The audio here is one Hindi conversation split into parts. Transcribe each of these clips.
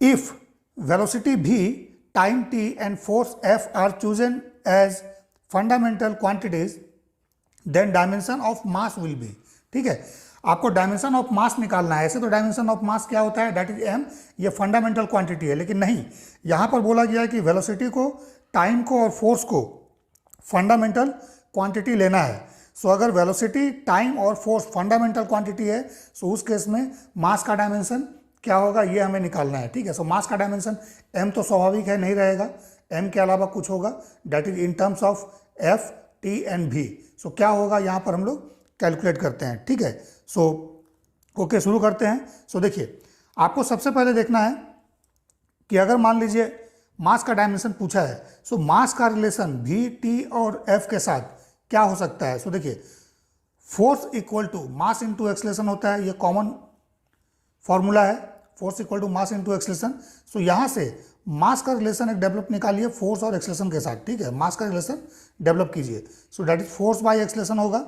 If velocity v, time t and force f are chosen as fundamental quantities then dimension of mass will be. ठीक है, आपको डायमेंशन ऑफ मास निकालना है। ऐसे तो डायमेंशन ऑफ मास क्या होता है, दैट इज m, ये फंडामेंटल क्वांटिटी है, लेकिन नहीं, यहाँ पर बोला गया है कि वेलोसिटी को, टाइम को और फोर्स को फंडामेंटल क्वांटिटी लेना है। सो अगर वेलोसिटी, टाइम और फोर्स फंडामेंटल क्वांटिटी है, सो उस केस में मास का डायमेंशन क्या होगा ये हमें निकालना है। ठीक है, सो मास का डायमेंशन m तो स्वाभाविक है, नहीं रहेगा, m के अलावा कुछ होगा, that is in terms of f, t and v। सो क्या होगा यहाँ पर हम लोग कैलकुलेट करते हैं। ठीक है, सो ओके, शुरू करते हैं। सो देखिए, आपको सबसे पहले देखना है कि अगर मान लीजिए मास का डायमेंशन पूछा है, सो मास का रिलेशन v, t और f के साथ क्या हो सकता है। सो देखिए, force equal to mass into acceleration होता है, ये कॉमन फॉर्मूला है, force equal to mass into acceleration. So यहाँ से मास का रिलेशन एक डेवलप निकालिए फोर्स और एक्सलेशन के साथ। ठीक है, मास का रिलेशन डेवलप कीजिए, सो that is force by acceleration होगा।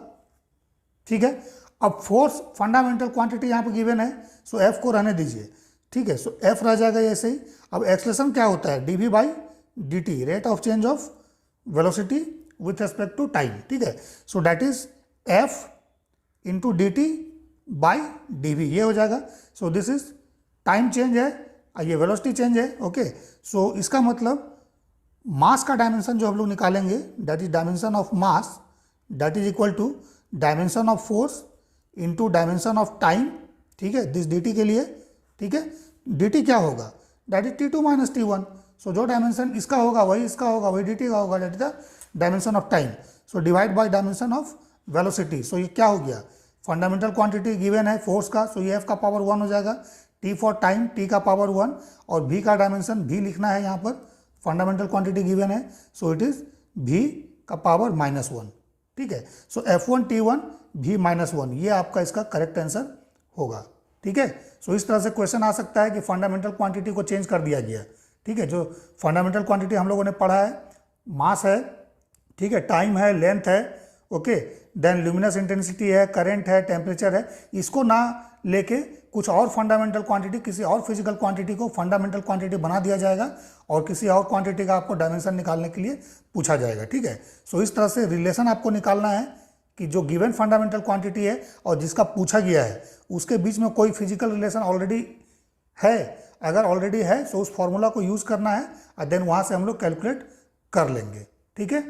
ठीक है, अब फोर्स फंडामेंटल क्वांटिटी यहाँ पर गिवन है, सो एफ को रहने दीजिए। ठीक है, सो एफ रह जाएगा ऐसे ही। अब एक्सलेशन क्या होता है, dv by dt, rate of change of velocity with respect to time. ठीक है, so that is f into D T by D V, ये हो जाएगा। So this is time change है, ये वेलोसिटी चेंज है। ओके, सो इसका मतलब मास का डायमेंशन जो हम लोग निकालेंगे, that is dimension of mass, that is equal to dimension of force into dimension of time. ठीक है, दिस डी टी के लिए। ठीक है, डी टी क्या होगा, that is T2 minus T1। सो जो डायमेंशन इसका होगा वही इसका होगा, वही डी टी का होगा, that is the dimension of time. So divide by dimension of velocity. So ये क्या हो गया, फंडामेंटल क्वांटिटी गिवन है फोर्स का, सो ये f का पावर 1 हो जाएगा, t फॉर टाइम, t का पावर 1, और v का डायमेंशन v लिखना है यहाँ पर, फंडामेंटल क्वांटिटी गिवन है, सो इट इज v का पावर -1। ठीक है, सो f1 t1 v -1, ये आपका इसका करेक्ट आंसर होगा। ठीक है, सो इस तरह से क्वेश्चन आ सकता है कि फंडामेंटल क्वांटिटी को चेंज कर दिया गया। ठीक है, जो फंडामेंटल क्वांटिटी हम लोगों ने पढ़ा है, मास है, ठीक है, टाइम है, लेंथ है, ओके, देन ल्यूमिनस इंटेंसिटी है, करंट है, टेम्परेचर है, इसको ना लेके कुछ और फंडामेंटल क्वांटिटी, किसी और फिजिकल क्वांटिटी को फंडामेंटल क्वांटिटी बना दिया जाएगा और किसी और क्वांटिटी का आपको डायमेंशन निकालने के लिए पूछा जाएगा। ठीक है, सो इस तरह से रिलेशन आपको निकालना है कि जो गिवन फंडामेंटल क्वांटिटी है और जिसका पूछा गया है उसके बीच में कोई फिजिकल रिलेशन ऑलरेडी है। अगर ऑलरेडी है तो उस फॉर्मूला को यूज करना है और देन वहाँ से हम लोग कैलकुलेट कर लेंगे। ठीक है।